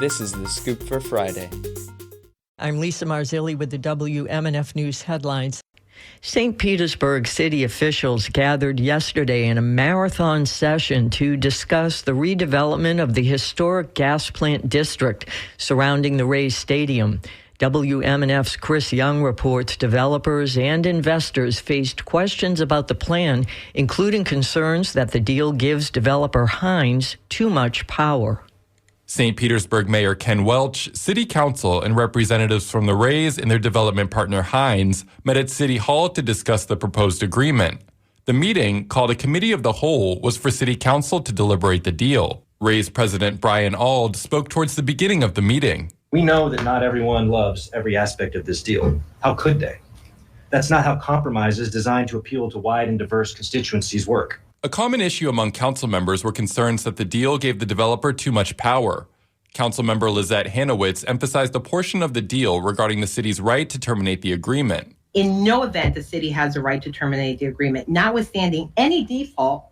This is The Scoop for Friday. I'm Lisa Marzilli with the WMNF News headlines. St. Petersburg City officials gathered yesterday in a marathon session to discuss the redevelopment of the historic gas plant district surrounding the Rays Stadium. WMNF's Chris Young reports developers and investors faced questions about the plan, including concerns that the deal gives developer Hines too much power. St. Petersburg Mayor Ken Welch, City Council, and representatives from the Rays and their development partner Hines met at City Hall to discuss the proposed agreement. The meeting, called a Committee of the Whole, was for City Council to deliberate the deal. Rays President Brian Auld spoke towards the beginning of the meeting. We know that not everyone loves every aspect of this deal. How could they? That's not how compromises designed to appeal to wide and diverse constituencies work. A common issue among council members were concerns that the deal gave the developer too much power. Councilmember Lizette Hanowitz emphasized a portion of the deal regarding the city's right to terminate the agreement. In no event the city has the right to terminate the agreement, notwithstanding any default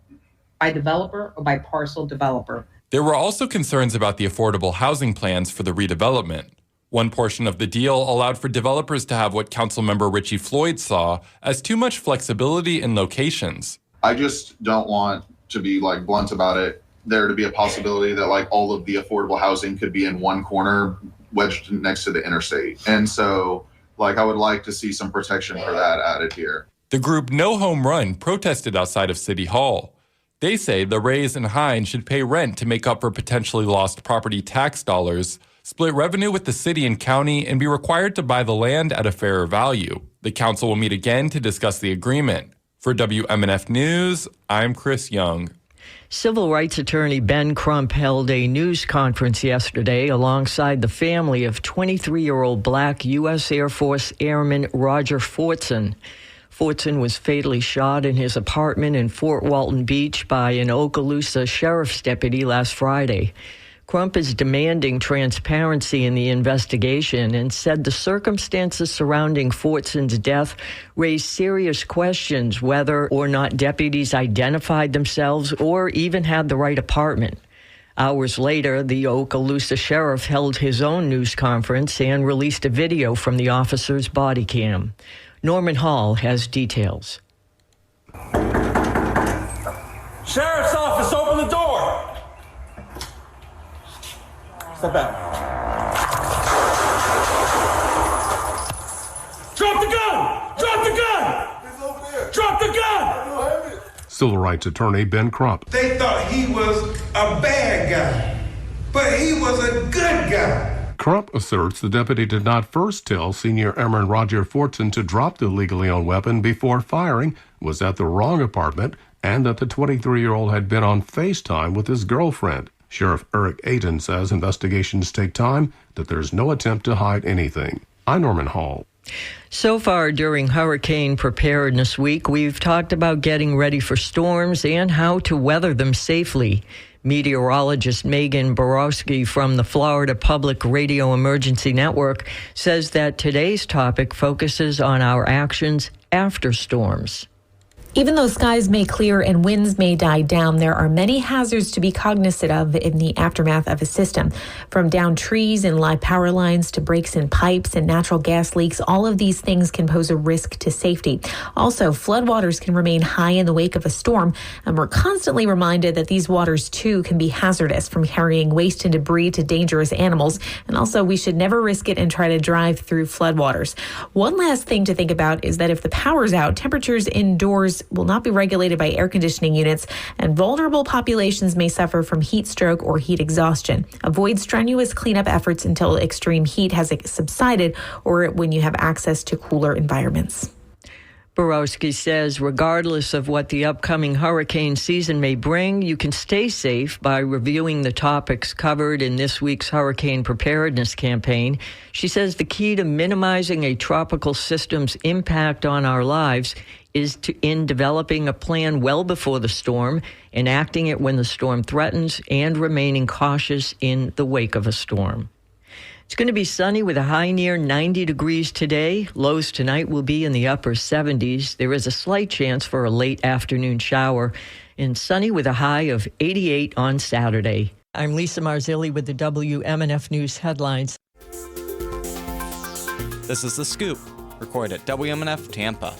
by developer or by parcel developer. There were also concerns about the affordable housing plans for the redevelopment. One portion of the deal allowed for developers to have what Councilmember Richie Floyd saw as too much flexibility in locations. I just don't want to be blunt about it. There to be a possibility that all of the affordable housing could be in one corner wedged next to the interstate. And so I would like to see some protection for that added here. The group No Home Run protested outside of City Hall. They say the Rays and Hines should pay rent to make up for potentially lost property tax dollars, split revenue with the city and county, and be required to buy the land at a fairer value. The council will meet again to discuss the agreement. For WMNF News, I'm Chris Young. Civil rights attorney Ben Crump held a news conference yesterday alongside the family of 23-year-old black U.S. Air Force Airman Roger Fortson. Fortson was fatally shot in his apartment in Fort Walton Beach by an Okaloosa sheriff's deputy last Friday. Crump is demanding transparency in the investigation and said the circumstances surrounding Fortson's death raised serious questions whether or not deputies identified themselves or even had the right apartment. Hours later, the Okaloosa sheriff held his own news conference and released a video from the officer's body cam. Norman Hall has details. Sheriff's office, open the door! Step back. Drop the gun! Drop the gun! He's over there. Drop the gun! Civil rights attorney Ben Crump. They thought he was a bad guy, but he was a good guy. Crump asserts the deputy did not first tell senior Airman Roger Fortson to drop the legally owned weapon before firing, was at the wrong apartment, and that the 23-year-old had been on FaceTime with his girlfriend. Sheriff Eric Ayton says investigations take time, that there's no attempt to hide anything. I'm Norman Hall. So far during Hurricane Preparedness Week, we've talked about getting ready for storms and how to weather them safely. Meteorologist Megan Borowski from the Florida Public Radio Emergency Network says that today's topic focuses on our actions after storms. Even though skies may clear and winds may die down, there are many hazards to be cognizant of in the aftermath of a system. From downed trees and live power lines to breaks in pipes and natural gas leaks, all of these things can pose a risk to safety. Also, floodwaters can remain high in the wake of a storm, and we're constantly reminded that these waters, too, can be hazardous, from carrying waste and debris to dangerous animals. And also, we should never risk it and try to drive through floodwaters. One last thing to think about is that if the power's out, temperatures indoors will not be regulated by air conditioning units, and vulnerable populations may suffer from heat stroke or heat exhaustion. Avoid strenuous cleanup efforts until extreme heat has subsided or when you have access to cooler environments. Borowski says regardless of what the upcoming hurricane season may bring, you can stay safe by reviewing the topics covered in this week's hurricane preparedness campaign. She says the key to minimizing a tropical system's impact on our lives is in developing a plan well before the storm, enacting it when the storm threatens, and remaining cautious in the wake of a storm. It's going to be sunny with a high near 90 degrees today. Lows tonight will be in the upper 70s. There is a slight chance for a late afternoon shower, and sunny with a high of 88 on Saturday. I'm Lisa Marzilli with the WMNF News headlines. This is The Scoop, recorded at WMNF Tampa.